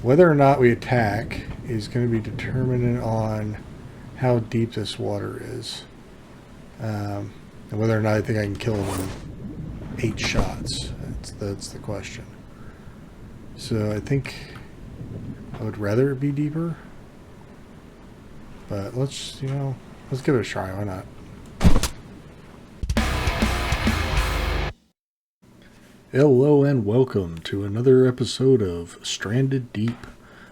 Whether or not we attack is going to be determined on how deep this water is. And whether or not I think I can kill him in 8 shots. That's the question. So I think I would rather it be deeper. But let's give it a try. Why not? Hello and welcome to another episode of Stranded Deep.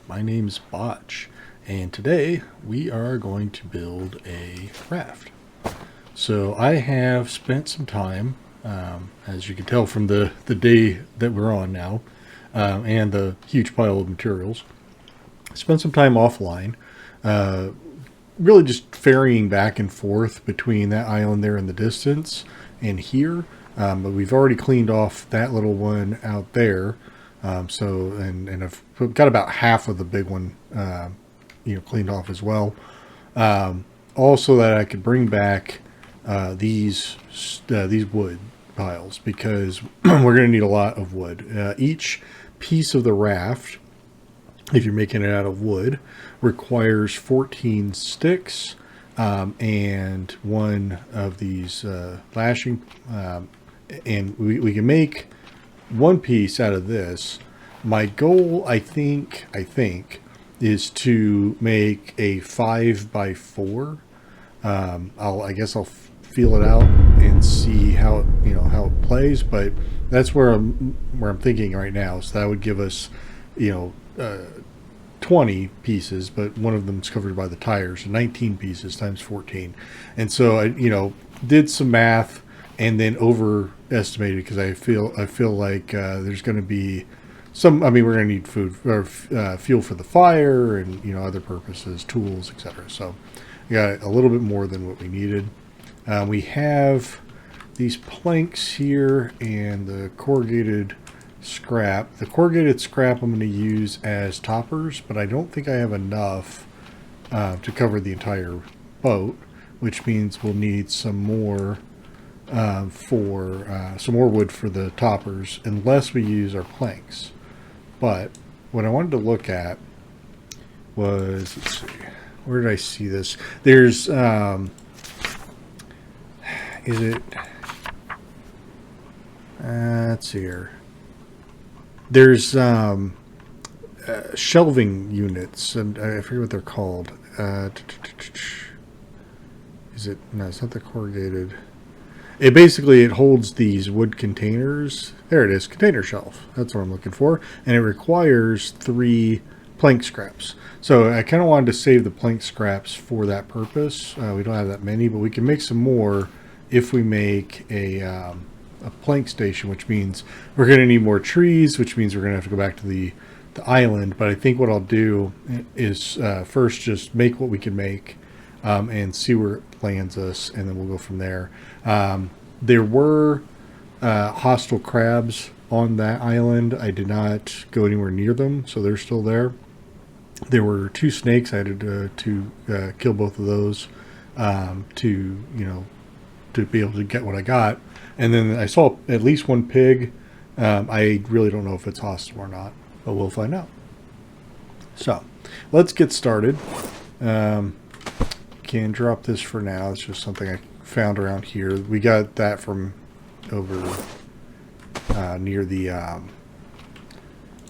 My name's Botched, and today we are going to build a raft. So I have spent some time, as you can tell from the day that we're on now, and the huge pile of materials. Spent some time offline, really just ferrying back and forth between that island there in the distance and here. But we've already cleaned off that little one out there. And I've got about half of the big one, cleaned off as well. Also that I could bring back, these wood piles because we're going to need a lot of wood. Each piece of the raft, if you're making it out of wood, requires 14 sticks, and one of these, lashing, and we can make one piece out of this. My goal, I think, is to make a 5x4. I guess I'll feel it out and see how it plays. But that's where I'm thinking right now. So that would give us, 20 pieces, but one of them's covered by the tires. So 19 pieces times 14. And so I, did some math and then overestimated because I feel like there's going to be some. I mean, we're going to need food or fuel for the fire and other purposes, tools, etc. So we got a little bit more than what we needed. We have these planks here and the corrugated scrap. The corrugated scrap I'm going to use as toppers, but I don't think I have enough to cover the entire boat, which means we'll need some more. For some more wood for the toppers, unless we use our planks. But what I wanted to look at was, let's see, where did I see this? There's, let's see here. There's shelving units, and I forget what they're called. No, it's not the corrugated. It holds these wood containers. There it is, container shelf. That's what I'm looking for. And it requires 3 plank scraps. So I kind of wanted to save the plank scraps for that purpose. We don't have that many, but we can make some more if we make a plank station, which means we're going to need more trees, which means we're going to have to go back to the island. But I think what I'll do is first just make what we can make. And see where it lands us, and then we'll go from there. There were hostile crabs on that island. I did not go anywhere near them, so they're still there. There were 2 snakes. I had to kill both of those to be able to get what I got. And then I saw at least 1 pig. I really don't know if it's hostile or not, but we'll find out. So let's get started. Can drop this for now. It's just something I found around here. We got that from over near the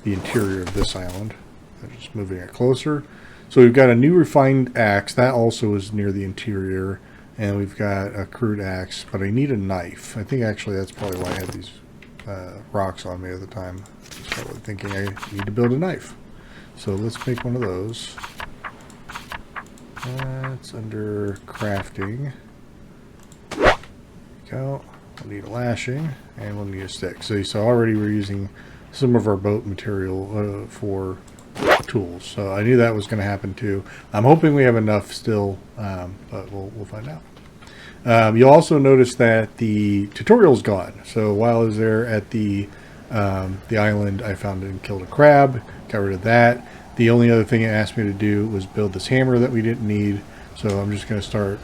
interior of this island. I'm just moving it closer. So we've got a new refined axe. That also is near the interior. And we've got a crude axe, but I need a knife. I think actually that's probably why I had these rocks on me at the time. I started thinking I need to build a knife. So let's make one of those. It's under crafting. There we go. We'll need a lashing and we'll need a stick. So already we're using some of our boat material for tools. So I knew that was going to happen too. I'm hoping we have enough still, but we'll find out. You'll also notice that the tutorial's gone. So while I was there at the island, I found and killed a crab, got rid of that. The only other thing it asked me to do was build this hammer that we didn't need. So I'm just going to start.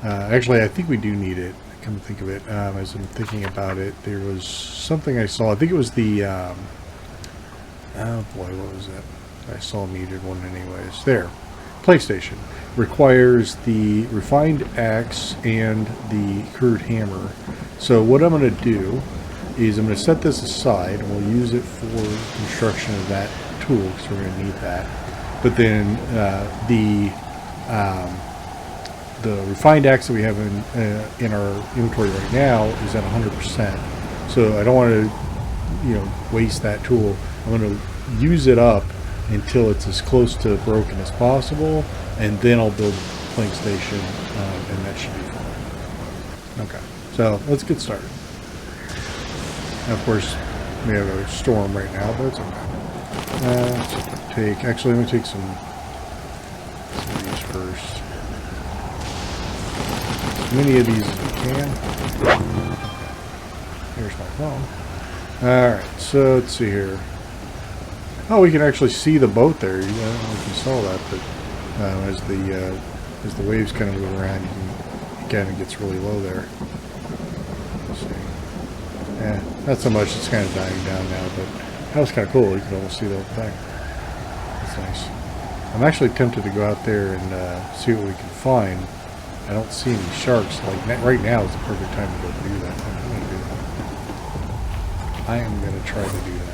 Actually, I think we do need it. Come to think of it, as I'm thinking about it, there was something I saw. I think it was the, oh boy, what was it? I saw needed one anyways. There. PlayStation requires the refined axe and the crude hammer. So what I'm going to do is I'm going to set this aside and we'll use it for construction of that tool because we're going to need that. But then the refined axe that we have in our inventory right now is at 100%. So I don't want to waste that tool. I'm going to use it up until it's as close to broken as possible, and then I'll build a plank station, and that should be fine. Okay, so let's get started. And of course, we have a storm right now, but it's okay. Let me take some of these first. As many of these as we can. Here's my phone. Alright, so let's see here. Oh, we can actually see the boat there. I don't know if you saw that, but as the waves kind of move around, again, it gets really low there. Let's see. Yeah, not so much. It's kind of dying down now, but that was kind of cool. You can almost see the whole thing. That's nice. I'm actually tempted to go out there and see what we can find. I don't see any sharks. Like right now is the perfect time to go do that. I'm going to do that. I am going to try to do that.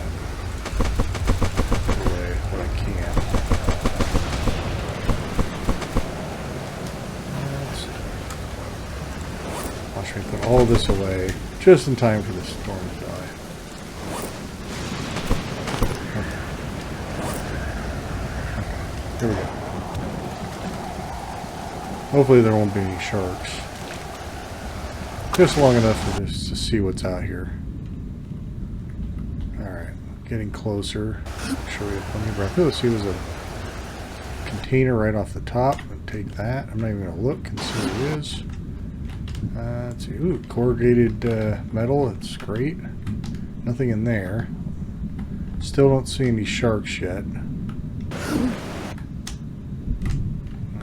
What I can. Watch me put all this away just in time for the storm to die. Okay. Here we go. Hopefully there won't be any sharks. Just long enough for this to see what's out here. Alright, getting closer. Make sure we have plenty of breath. Let's see, there's a container right off the top. I'm going to take that. I'm not even going to look and see what it is. Let's see. Ooh, corrugated metal. That's great. Nothing in there. Still don't see any sharks yet.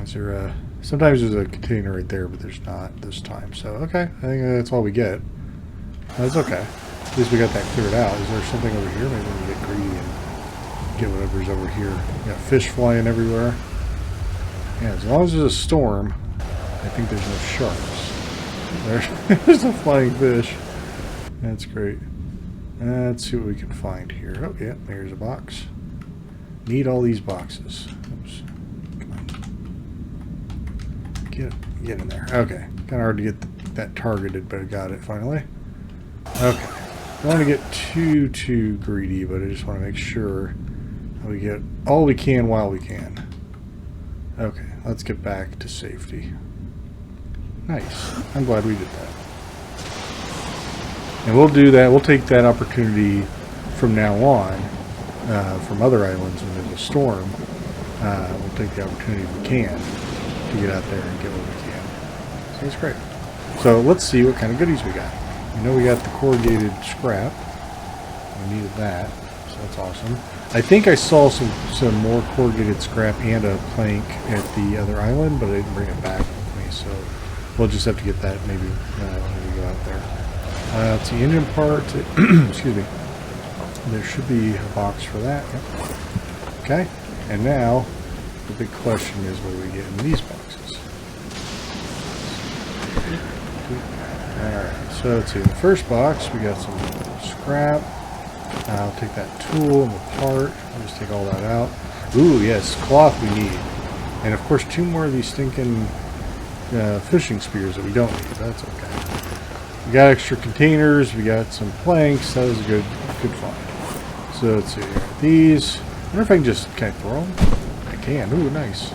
Is there a... Sometimes there's a container right there, but there's not this time. So, okay. I think that's all we get. That's okay. At least we got that cleared out. Is there something over here? Maybe we can get greedy and get whatever's over here. We got fish flying everywhere. Yeah, as long as there's a storm, I think there's no sharks. There's a flying fish. That's great. Let's see what we can find here. Oh, yeah, there's a box. Need all these boxes. Oops. Get in there. Okay. Kind of hard to get that targeted, but I got it finally. Okay. Don't want to get too greedy, but I just want to make sure that we get all we can while we can. Okay. Let's get back to safety. Nice. I'm glad we did that. And we'll do that. We'll take that opportunity from now on, from other islands when there's a storm. We'll take the opportunity if we can to get out there and get what we can. So that's great. So let's see what kind of goodies we got. We know we got the corrugated scrap. We needed that, so that's awesome. I think I saw some more corrugated scrap and a plank at the other island, but I didn't bring it back with me, so we'll just have to get that maybe when we go out there. Let's see, engine parts. Excuse me. There should be a box for that. Yep. Okay, and now the big question is what do we get in these boxes? Alright, so let's see. In the first box, we got some scrap. I'll take that tool and the part. I'll just take all that out. Ooh, yes, cloth we need. And of course, 2 more of these stinking fishing spears that we don't need. That's okay. We got extra containers. We got some planks. That was a good find. So let's see here. These. I wonder if I can just kind of throw them. I can. Ooh, nice.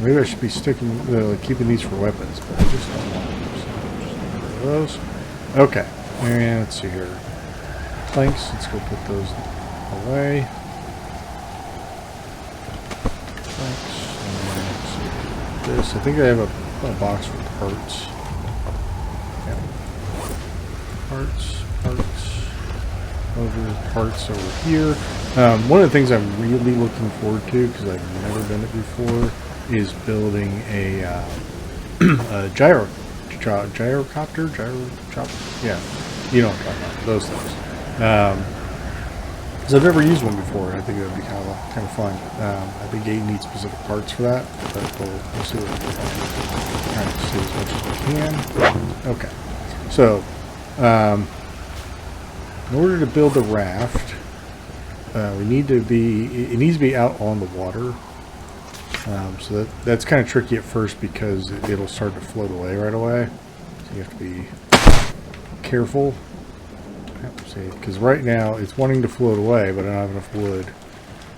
Maybe I should be keeping these for weapons, but I just don't want them. So just get rid of those. Okay. And let's see here. Planks. Let's go put those away. Planks. And let's see. This. I think I have a box for parts. Yeah. Parts over here. One of the things I'm really looking forward to, because I've never done it before, is building a gyrocopter. Yeah, you know what I'm talking about. Those things. Because I've never used one before. I think it would be kind of fun. I think it needs specific parts for that, but we'll see what we can find. Trying to see as much as we can. Okay. So, in order to build a raft, it needs to be out on the water. So that's kind of tricky at first because it'll start to float away right away. So you have to be careful. See, because right now it's wanting to float away, but I don't have enough wood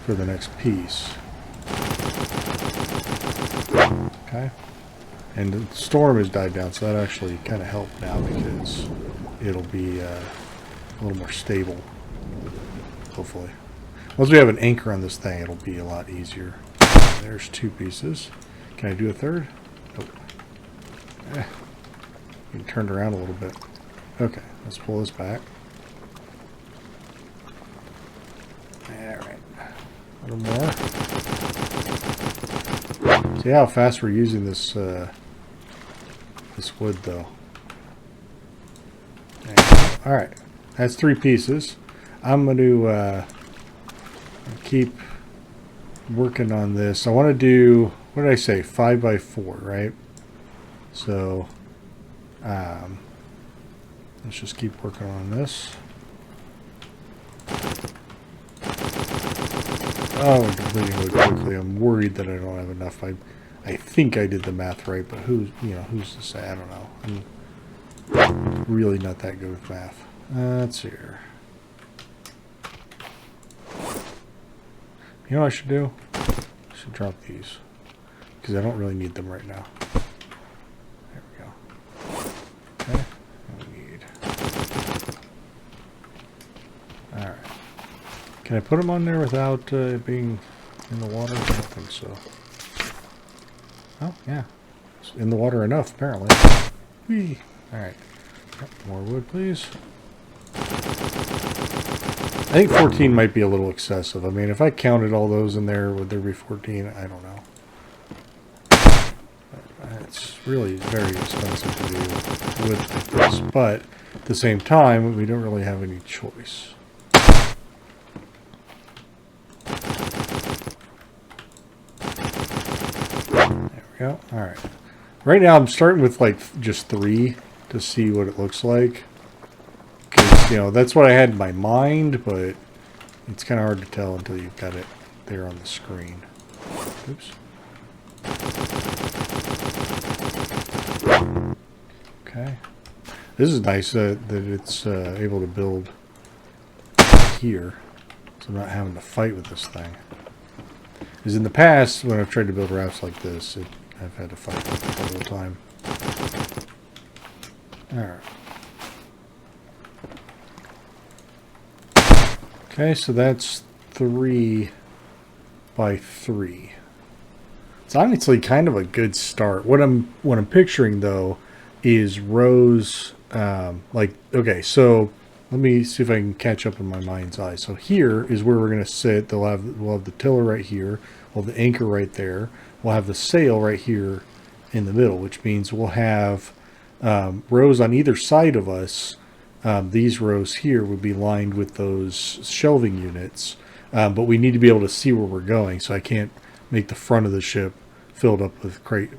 for the next piece. Okay. And the storm has died down, so that actually kind of helped now because it'll be a little more stable, hopefully. Once we have an anchor on this thing, it'll be a lot easier. There's 2 pieces. Can I do a third? Nope. You can turn it around a little bit. Okay, let's pull this back. Alright. A little more. See how fast we're using this this wood though. Alright. That's 3 pieces. I'm going to keep working on this. I want to do, what did I say, 5 by 4, right? So let's just keep working on this. Oh, we're completing wood quickly. I'm worried that I don't have enough. I think I did the math right, but who's to say? I don't know. I'm really not that good with math. Let's see here. You know what I should do? I should drop these because I don't really need them right now. There we go. Okay. We need. All right. Can I put them on there without it being in the water? I don't think so. Oh yeah, it's in the water enough apparently. Whee. All right. More wood, please. I think 14 might be a little excessive. I mean, if I counted all those in there, would there be 14? I don't know. It's really very expensive to do with like this, but at the same time, we don't really have any choice. There we go. All right. Right now, I'm starting with like just 3 to see what it looks like. You know, that's what I had in my mind, but it's kind of hard to tell until you've got it there on the screen. Oops. Okay. This is nice that it's able to build here, so I'm not having to fight with this thing. Because in the past, when I've tried to build rafts like this, I've had to fight with it all the time. Alright. Okay, so that's 3 by 3. It's honestly kind of a good start. What I'm picturing though is rows like, okay, so let me see if I can catch up in my mind's eye. So here is where we're going to sit. We'll have the tiller right here. We'll have the anchor right there. We'll have the sail right here in the middle, which means we'll have rows on either side of us. These rows here would be lined with those shelving units, but we need to be able to see where we're going, so I can't make the front of the ship filled up with crate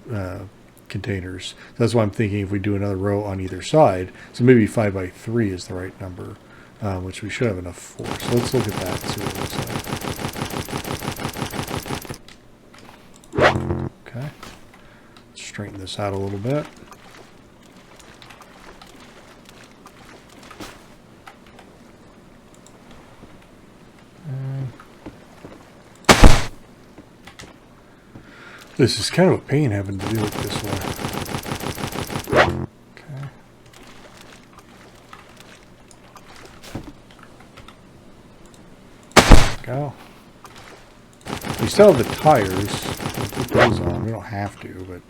containers. So that's why I'm thinking if we do another row on either side, so maybe 5 by 3 is the right number, which we should have enough for. So let's look at that and see what it looks like. Okay, let's straighten this out a little bit. This is kind of a pain having to do it this way. Okay. Go. We still have the tires. We'll put those on. We don't have to, but...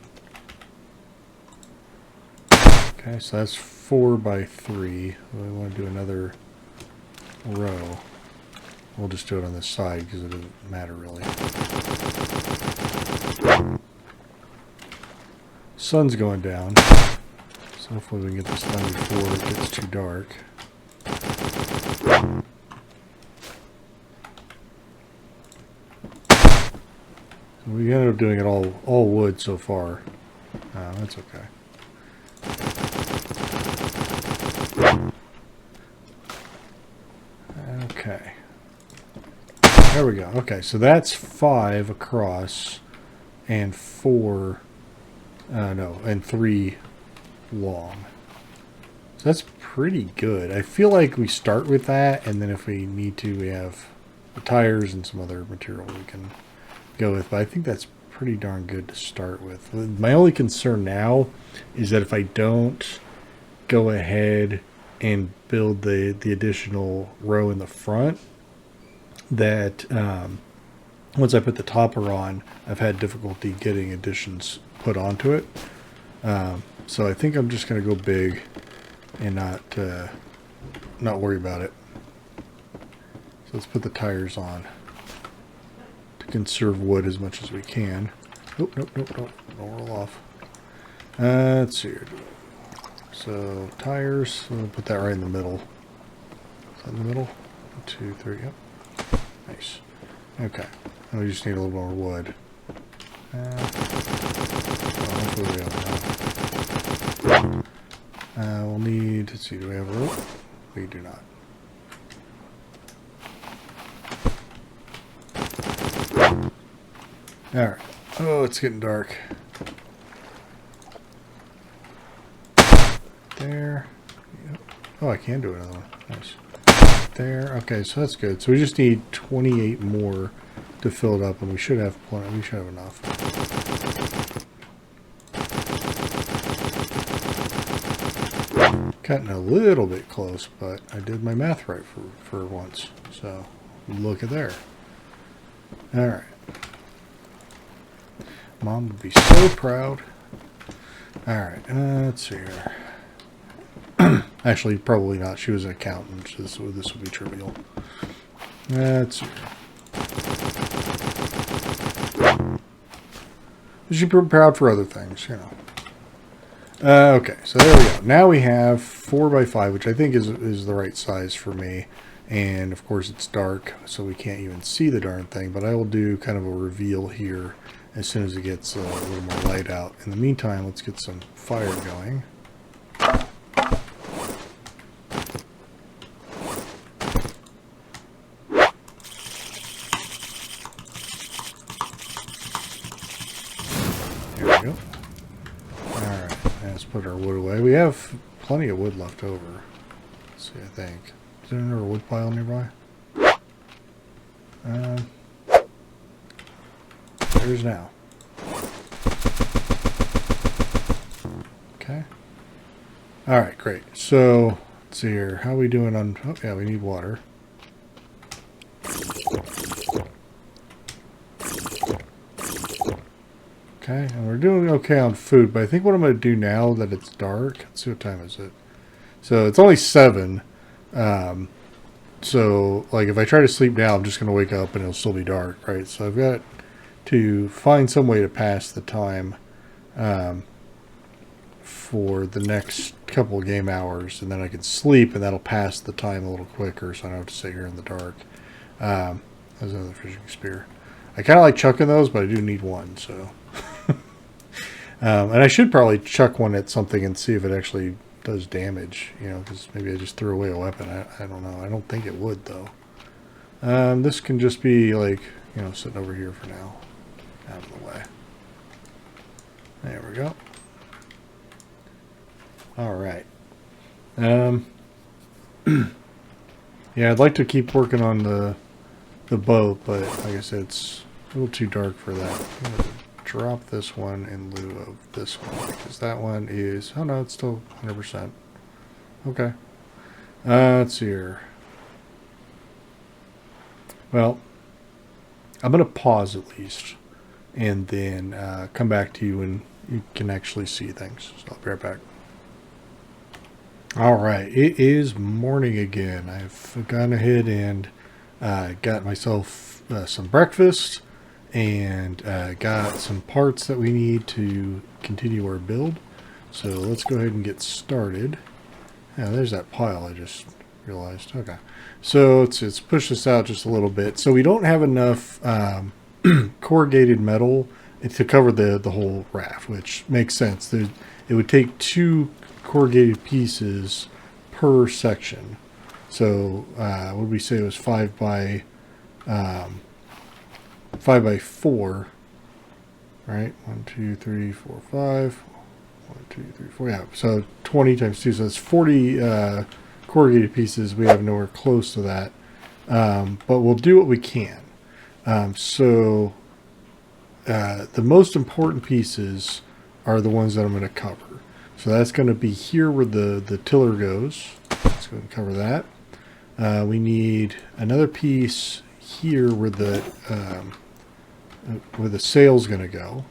Okay, so that's 4 by 3. We want to do another row. We'll just do it on this side because it doesn't matter really. Sun's going down, so hopefully we can get this done before it gets too dark. We ended up doing it all wood so far. That's okay. Okay. There we go. Okay, so that's 5 across and 4, no, and 3 long. So that's pretty good. I feel like we start with that, and then if we need to, we have the tires and some other material we can go with. But I think that's pretty darn good to start with. My only concern now is that if I don't go ahead and build the additional row in the front, that once I put the topper on, I've had difficulty getting additions put onto it. So I think I'm just going to go big and not worry about it. So let's put the tires on to conserve wood as much as we can. Oh, nope, don't roll off. Let's see here. So tires, we'll put that right in the middle. Is that in the middle? 1, 2, 3, yep. Nice. Okay. And we just need a little more wood. Hopefully we have enough. We'll need, let's see, do we have a rope? We do not. Alright. Oh, it's getting dark. There. Yep. Oh, I can do another one. Nice. There. Okay, so that's good. So we just need 28 more to fill it up, and we should have plenty. We should have enough. Cutting a little bit close, but I did my math right for once. So look at there. All right. Mom would be so proud. All right. Let's see here. Actually, probably not. She was an accountant. So this would be trivial. Let's see. She'd be proud for other things, you know. Okay, so there we go. Now we have 4x5, which I think is the right size for me. And of course it's dark, so we can't even see the darn thing. But I will do kind of a reveal here as soon as it gets a little more light out. In the meantime, let's get some fire going. Put our wood away. We have plenty of wood left over. Let's see, I think. Is there another wood pile nearby? There's now. Okay. Alright, great. So, let's see here. How are we doing on... Oh, yeah, we need water. Okay, and we're doing okay on food, but I think what I'm going to do now that it's dark, let's see what time is it. So it's only 7. So like if I try to sleep now, I'm just going to wake up and it'll still be dark, right? So I've got to find some way to pass the time for the next couple of game hours, and then I can sleep and that'll pass the time a little quicker so I don't have to sit here in the dark. There's another fishing spear. I kind of like chucking those, but I do need one, so... and I should probably chuck one at something and see if it actually does damage, you know, because maybe I just threw away a weapon. I don't know. I don't think it would, though. This can just be, like, you know, sitting over here for now. Out of the way. There we go. All right. Yeah, I'd like to keep working on the boat, but like I said, it's a little too dark for that. I'm going to drop this one in lieu of this one, because that one is... Oh, no, it's still 100%. Okay. Let's see here. Well, I'm going to pause at least, and then come back to you when you can actually see things. So I'll be right back. All right, it is morning again. I've gone ahead and got myself some breakfast and got some parts that we need to continue our build. So let's go ahead and get started. Yeah, there's that pile I just realized. Okay, so let's push this out just a little bit. So we don't have enough corrugated metal to cover the whole raft, which makes sense. It would take 2 corrugated pieces per section. So what did we say it was 5 by 4, right? 1, 2, 3, 4, 5. 1, 2, 3, 4. Yeah. So 20 times 2. So that's 40 corrugated pieces. We have nowhere close to that, but we'll do what we can. The most important pieces are the ones that I'm going to cover. So that's going to be here where the tiller goes. Let's go and cover that. We need another piece here where the sail's going to go.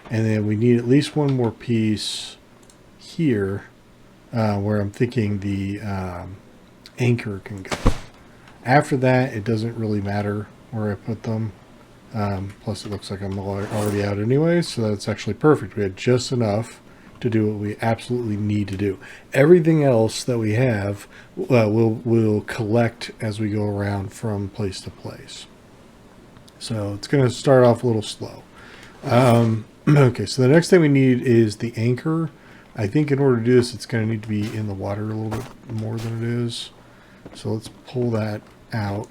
And then we need at least one more piece here where I'm thinking the anchor can go. After that, it doesn't really matter where I put them. Plus, it looks like I'm already out anyway, so that's actually perfect. We had just enough to do what we absolutely need to do. Everything else that we have, we'll collect as we go around from place to place. So it's going to start off a little slow. Okay, so the next thing we need is the anchor. I think in order to do this, it's going to need to be in the water a little bit more than it is. So let's pull that out.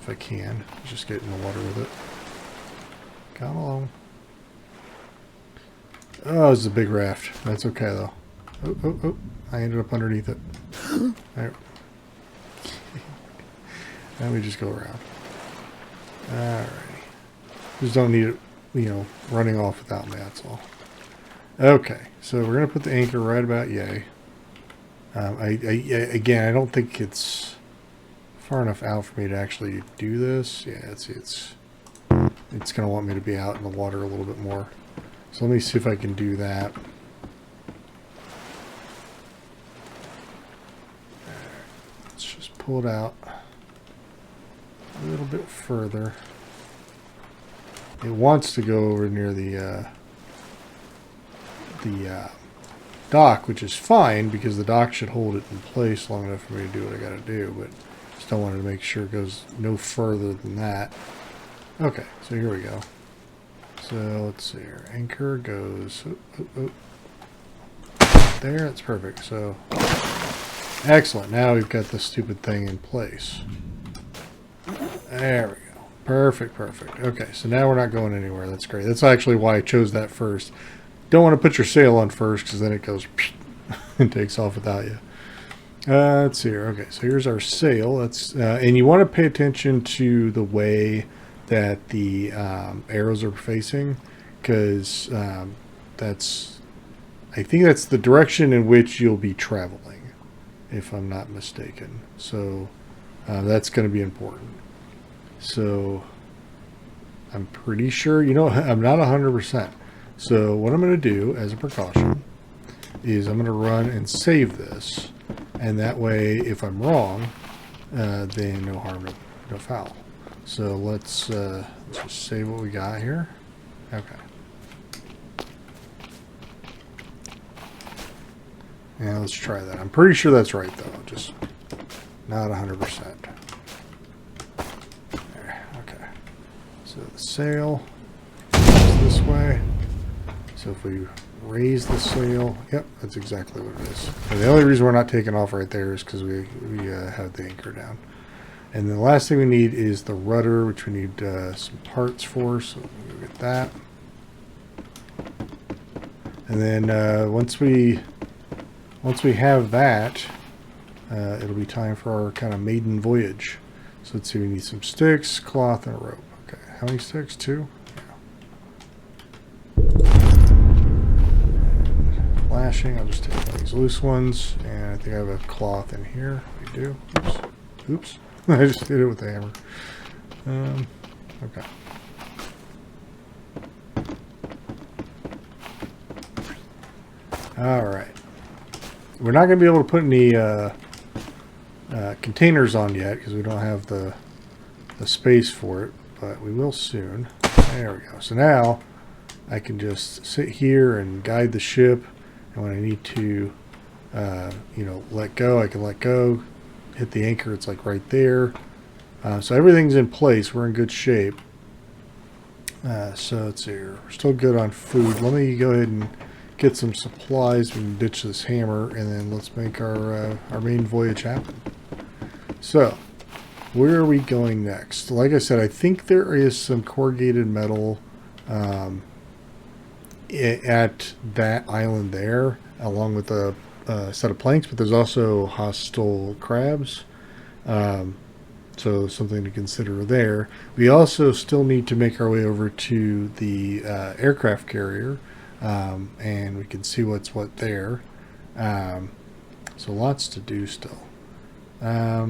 If I can. Just get in the water with it. Come along. Oh, this is a big raft. That's okay, though. Oh. I ended up underneath it. There. Now we just go around. Alrighty. Just don't need it, running off without me, that's all. Okay, so we're going to put the anchor right about yay. Again, I don't think it's far enough out for me to actually do this. Yeah, it's going to want me to be out in the water a little bit more. So let me see if I can do that. Let's just pull it out a little bit further. It wants to go over near the dock, which is fine because the dock should hold it in place long enough for me to do what I got to do, but still wanted to make sure it goes no further than that. Okay, so here we go. So let's see here. Anchor goes there. That's perfect. So excellent. Now we've got this stupid thing in place. There we go. Perfect. Okay, so now we're not going anywhere. That's great. That's actually why I chose that first. Don't want to put your sail on first because then it goes and takes off without you. Let's see here. Okay, so here's our sail. That's and you want to pay attention to the way that the arrows are facing, because I think that's the direction in which you'll be traveling, if I'm not mistaken. So that's going to be important. So I'm pretty sure, I'm not 100%. So what I'm going to do as a precaution is I'm going to run and save this. And that way, if I'm wrong, then no harm, no foul. So let's just save what we got here. Okay. And let's try that. I'm pretty sure that's right, though. Just not 100%. There. Okay. So the sail goes this way. So if we raise the sail, yep, that's exactly what it is. And the only reason we're not taking off right there is because we have the anchor down. And the last thing we need is the rudder, which we need some parts for. So we'll get that. And then once we have that, it'll be time for our kind of maiden voyage. So let's see, we need some sticks, cloth, and a rope. Okay, how many sticks? 2? Flashing, I'll just take one of these loose ones, and I think I have a cloth in here. We do. Oops. I just hit it with the hammer. Okay. All right. We're not going to be able to put any containers on yet because we don't have the space for it, but we will soon. There we go. So now I can just sit here and guide the ship, and when I need to, let go, I can let go. Hit the anchor, it's like right there. So everything's in place. We're in good shape. So let's see here. We're still good on food. Let me go ahead and get some supplies. We can ditch this hammer, and then let's make our main voyage happen. So, where are we going next? Like I said, I think there is some corrugated metal at that island there, along with a set of planks, but there's also hostile crabs. So something to consider there. We also still need to make our way over to the aircraft carrier, and we can see what's what there. So lots to do still. Let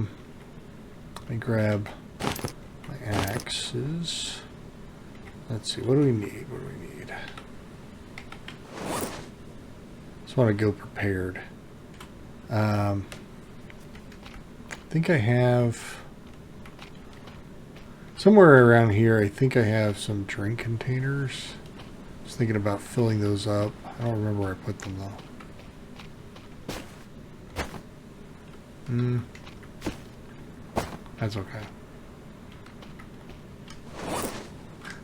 me grab my axes. Let's see, what do we need? What do we need? Just want to go prepared. I think I have... somewhere around here, I think I have some drink containers. I was thinking about filling those up. I don't remember where I put them though. That's okay.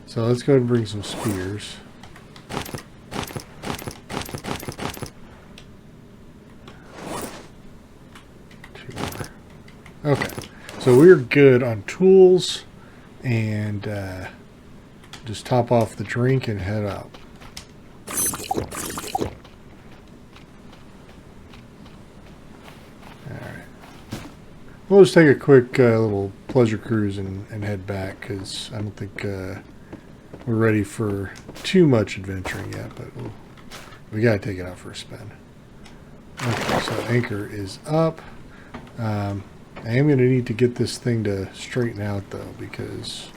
So let's go ahead and bring some spears. Two more. Okay. So we're good on tools. And just top off the drink and head up. Alright. We'll just take a quick little pleasure cruise and head back, because I don't think we're ready for too much adventuring yet, but we got to take it out for a spin. Okay, so anchor is up. I am going to need to get this thing to straighten out, though, because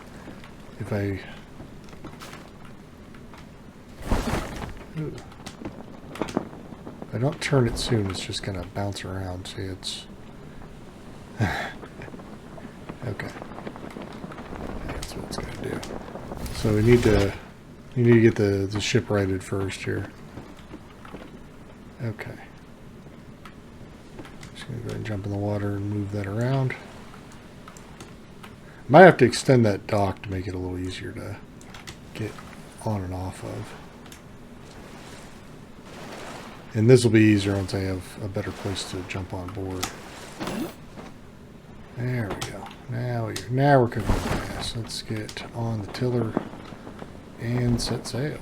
if I don't turn it soon, it's just going to bounce around. See, it's... okay. That's what it's going to do. So we need to get the ship righted first here. Okay. Just going to go ahead and jump in the water and move that around. Might have to extend that dock to make it a little easier to get on and off of. And this will be easier once I have a better place to jump on board. There we go. Now we're cooking fast. Let's get on the tiller and set sail.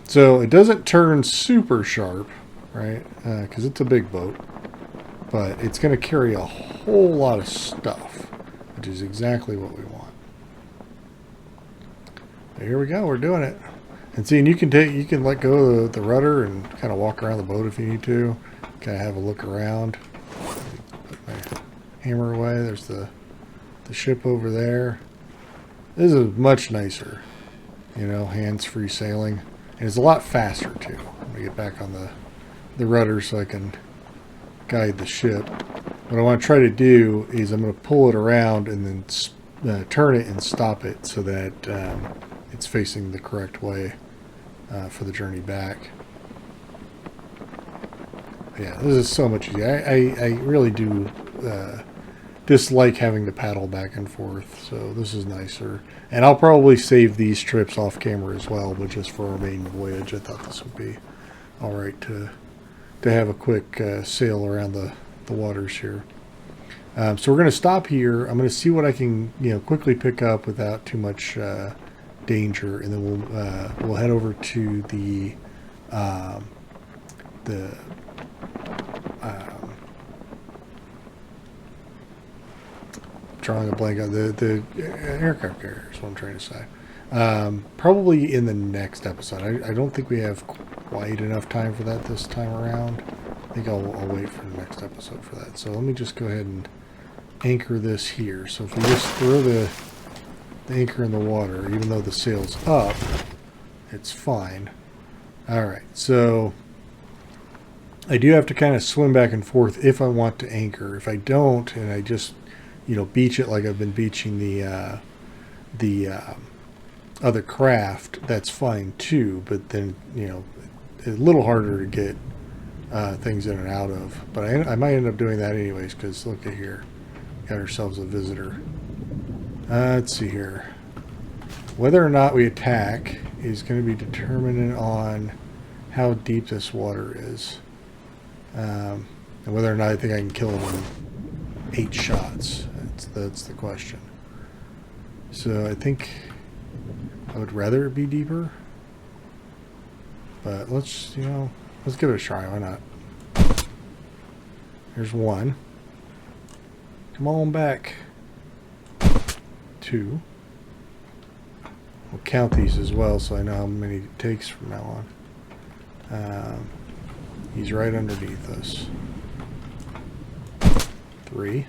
So it doesn't turn super sharp, right? Because it's a big boat. But it's going to carry a whole lot of stuff, which is exactly what we want. Here we go. We're doing it. And see, and you can let go of the rudder and kind of walk around the boat if you need to. Kind of have a look around. Put my hammer away. There's the ship over there. This is much nicer, you know, hands-free sailing, and it's a lot faster too. Let me get back on the rudder so I can guide the ship. What I want to try to do is I'm going to pull it around and then turn it and stop it so that it's facing the correct way for the journey back. Yeah, this is so much easier. I really do dislike having to paddle back and forth, so this is nicer. And I'll probably save these trips off camera as well, but just for our main voyage, I thought this would be all right to have a quick sail around the waters here. So we're going to stop here. I'm going to see what I can, quickly pick up without too much danger, and then we'll head over to the drawing a blank on the aircraft carrier is what I'm trying to say. Probably in the next episode. I don't think we have quite enough time for that this time around. I think I'll wait for the next episode for that. So let me just go ahead and anchor this here. So if we just throw the anchor in the water, even though the sail's up, it's fine. Alright, so I do have to kind of swim back and forth if I want to anchor. If I don't, and I just beach it like I've been beaching the other craft, that's fine too, but then it's a little harder to get things in and out of. But I might end up doing that anyways, because look at here, got ourselves a visitor. Let's see here. Whether or not we attack is going to be determined on how deep this water is. And whether or not I think I can kill him in 8 shots. That's the question. So I think I would rather it be deeper. But let's give it a try. Why not? Here's 1. Come on back. 2. We'll count these as well so I know how many it takes from now on. He's right underneath us. 3.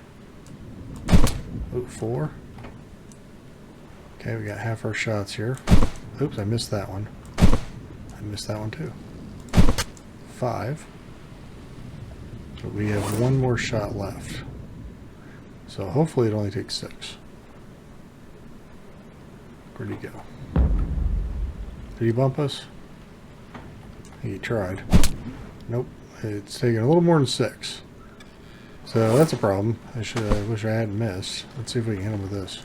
Oh, 4. Okay, we got half our shots here. Oops, I missed that one. I missed that one too. 5. But we have 1 more shot left. So hopefully it only takes 6. Where'd he go? Did he bump us? He tried. Nope. It's taking a little more than 6. So that's a problem. I wish I hadn't missed. Let's see if we can hit him with this.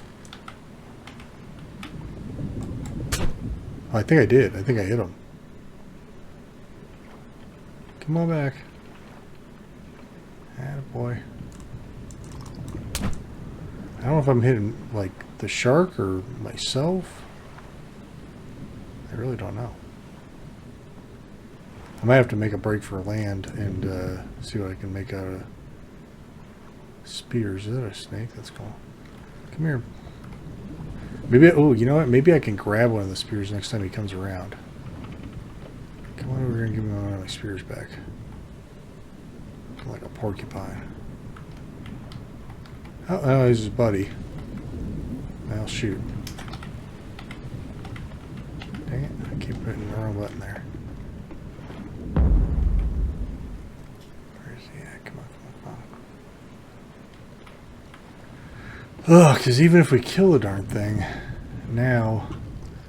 Oh, I think I did. I think I hit him. Come on back. Attaboy. I don't know if I'm hitting like the shark or myself. I really don't know. I might have to make a break for land and see what I can make out of spears. Is that a snake? That's cool. Come here. Maybe, oh, you know what? Maybe I can grab one of the spears next time he comes around. Come on over here and give me one of my spears back. Like a porcupine. Oh, he's his buddy. I'll shoot. Dang it, I keep putting the wrong button there. Where is he at? Come on. Ugh, because even if we kill the darn thing, now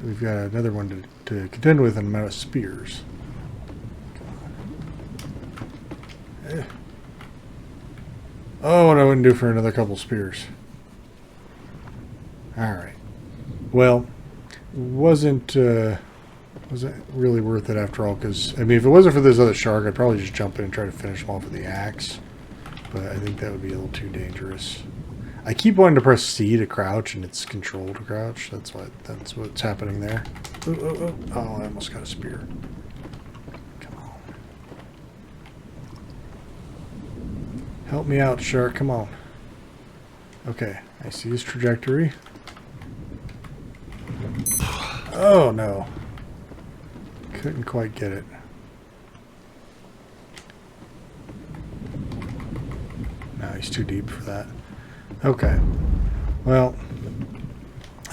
we've got another one to contend with, and I'm out of spears. Come on. Oh, what I wouldn't do for another couple spears. Alright. Well, wasn't really worth it after all, because, I mean, if it wasn't for this other shark, I'd probably just jump in and try to finish him off with the axe. But I think that would be a little too dangerous. I keep wanting to press C to crouch, and it's controlled to crouch. That's what's happening there. Oh, I almost got a spear. Come on. Help me out, shark. Come on. Okay, I see his trajectory. Oh, no. Couldn't quite get it. No, he's too deep for that. Okay. Well,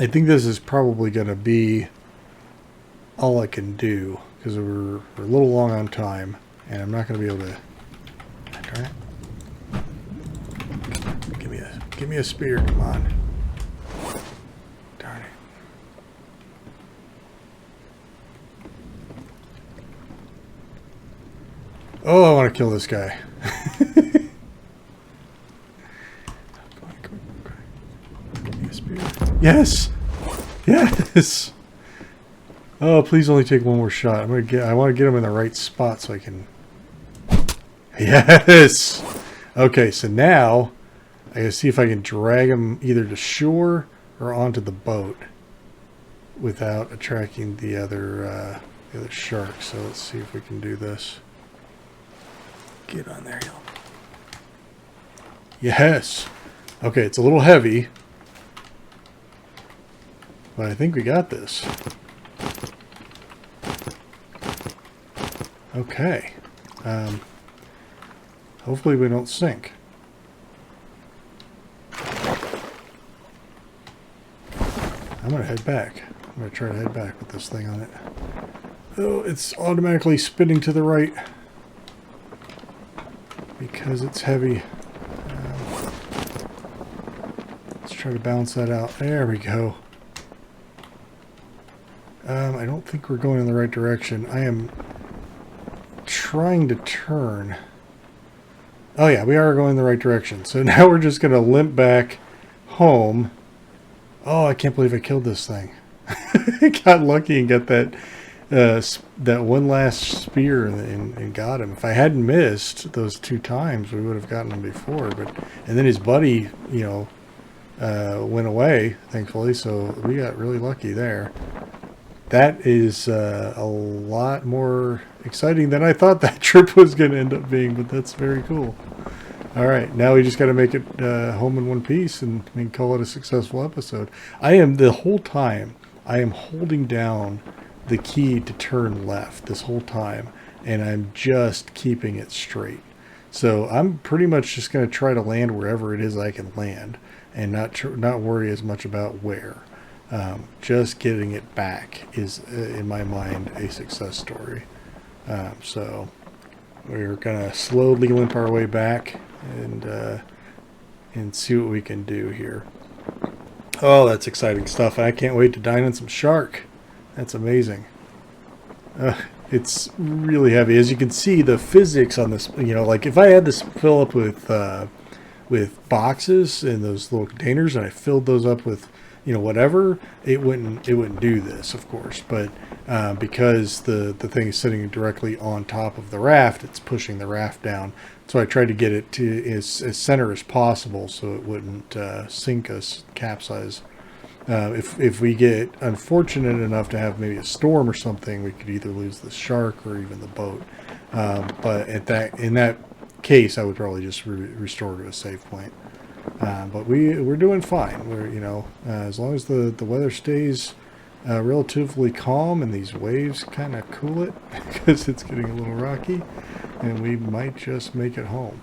I think this is probably going to be all I can do, because we're a little long on time, and I'm not going to be able to... Darn it. Give me a spear, come on. Darn it. Oh, I want to kill this guy. Yes! Yes! Oh, please only take 1 more shot. I want to get him in the right spot so I can... Yes! Okay, so now I gotta see if I can drag him either to shore or onto the boat without attracting the other shark. So let's see if we can do this. Get on there, y'all. Yes! Okay, it's a little heavy. But I think we got this. Okay. Hopefully we don't sink. I'm going to head back. I'm going to try to head back with this thing on it. Oh, it's automatically spinning to the right. Because it's heavy. Let's try to balance that out. There we go. I don't think we're going in the right direction. I am trying to turn. Oh yeah, we are going in the right direction. So now we're just going to limp back home Oh, I can't believe I killed this thing. I got lucky and got that one last spear and got him. If I hadn't missed those 2 times, we would have gotten him before. And then his buddy, went away, thankfully, so we got really lucky there. That is a lot more exciting than I thought that trip was going to end up being, but that's very cool. All right, now we just got to make it home in one piece and call it a successful episode. The whole time, I am holding down the key to turn left this whole time, and I'm just keeping it straight. So I'm pretty much just going to try to land wherever it is I can land and not worry as much about where. Just getting it back is, in my mind, a success story. So we're going to slowly limp our way back and see what we can do here. Oh, that's exciting stuff. I can't wait to dine on some shark. That's amazing. It's really heavy. As you can see, the physics on this, like if I had this fill up with boxes in those little containers and I filled those up with, whatever, it wouldn't do this, of course. But because the thing is sitting directly on top of the raft, it's pushing the raft down. So I tried to get it to as center as possible so it wouldn't sink us, capsize. If we get unfortunate enough to have maybe a storm or something, we could either lose the shark or even the boat. But in that case, I would probably just restore to a safe point. But we're doing fine. We're as long as the weather stays relatively calm and these waves kind of cool it because it's getting a little rocky, and we might just make it home.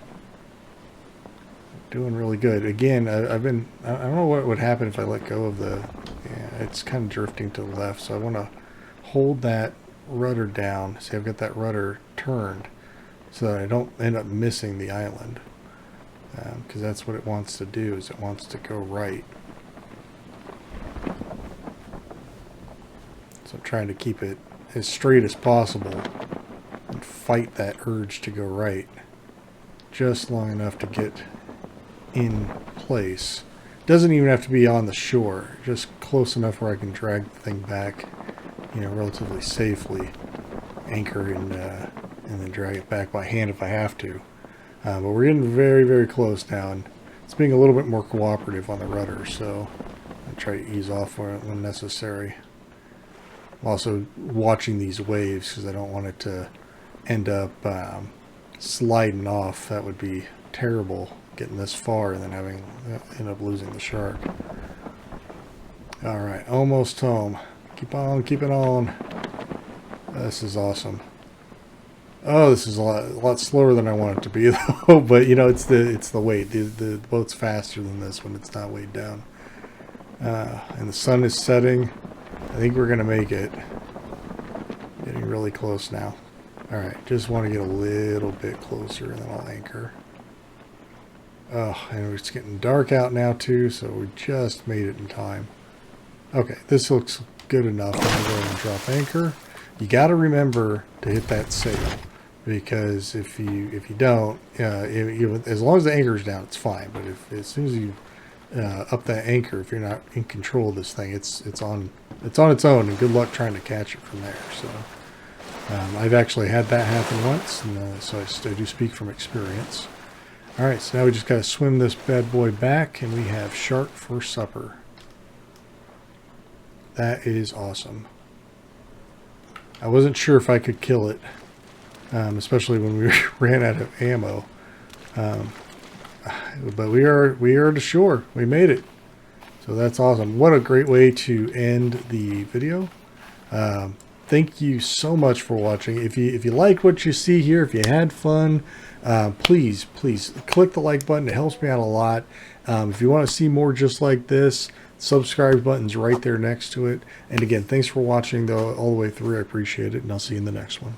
Doing really good. Again, I don't know what would happen if I let go of it's kind of drifting to the left, so I want to hold that rudder down. See, I've got that rudder turned so that I don't end up missing the island, because that's what it wants to do, is it wants to go right. So I'm trying to keep it as straight as possible and fight that urge to go right just long enough to get in place. Doesn't even have to be on the shore, just close enough where I can drag the thing back, relatively safely, anchor and then drag it back by hand if I have to. But we're getting very, very close now, and it's being a little bit more cooperative on the rudder, so I try to ease off when necessary. I'm also watching these waves because I don't want it to end up sliding off. That would be terrible, getting this far and then end up losing the shark. All right, almost home. Keep on keeping on. This is awesome. Oh, this is a lot slower than I want it to be, though. But it's the weight. The boat's faster than this when it's not weighed down. And the sun is setting. I think we're gonna make it. Getting really close now. All right, just want to get a little bit closer, and then I'll anchor. Oh, and it's getting dark out now too, so we just made it in time. Okay, this looks good enough. I'm gonna go ahead and drop anchor. You got to remember to hit that sail, because if you don't, as long as the anchor's down, it's fine. But as soon as you up that anchor, if you're not in control of this thing, it's on its own, and good luck trying to catch it from there. So I've actually had that happen once, and so I do speak from experience. All right, so now we just got to swim this bad boy back, and we have shark for supper. That is awesome. I wasn't sure if I could kill it, especially when we ran out of ammo. But we are to shore. We made it. So that's awesome. What a great way to end the video. Thank you so much for watching. If you like what you see here, if you had fun, please click the like button. It helps me out a lot. If you want to see more just like this, subscribe button's right there next to it. And again, thanks for watching all the way through. I appreciate it, and I'll see you in the next one.